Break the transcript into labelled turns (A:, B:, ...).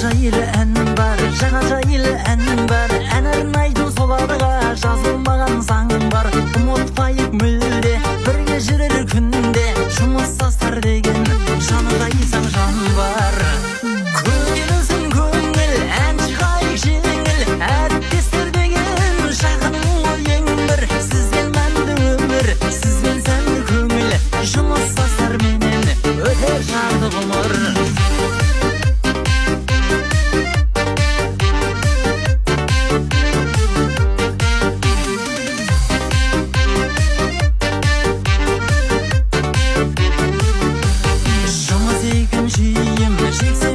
A: жайлы ән бар, жаңа жайлы ән бар. Ән арнайтын соларға жазылмаған заң бар. Ұмытпайық мүлде, бірге жүрер күнде. Жұмыссыздар деген жаны қайсаң жан бар. Көңілсің көңіл, ән шығайық жеңіл. Әріптестер деген жақының ғой ең бір. Сізбен мәнді өмір, сізбен сәнді көңіл. Жұмыссыздар менен өтер жарты ғұмыр. Жұмыс екен жүйем, жексен